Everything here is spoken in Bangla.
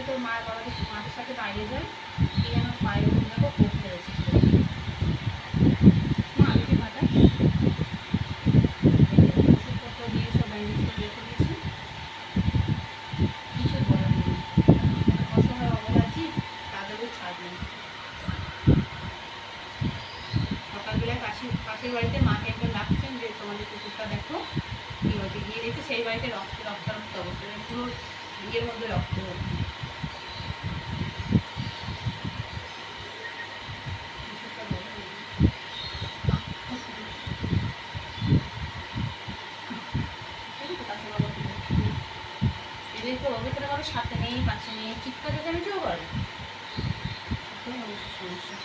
তোর মায়ের মাদের সাথে বাইরে যায়, কি যেন পায়ে দেখো কোপ ফেলেছে। মা আলুটি ভাজা ওষুধপত্র দিয়ে সব ব্যান্ডেজ করে রেখে দিয়েছি, কিছু বলার নেই। অসহায় অবলা আছি, তাদেরও ছাড় নেই। সকালবেলায় পাশের বাড়িতে মাকে একবার ডাকছেন যে তোমাদের কুকুরটা দেখো কি হয়েছে, গিয়ে দেখছি সেই বাড়িতে রক্তারক্ত অবস্থা, পুরো ইয়ের মধ্যে রক্ত। এদেরকে অবস্থা কারো সাথে নেই, পাশে নেই, চিৎকার চেঁচামেচিও করে, সমস্যা।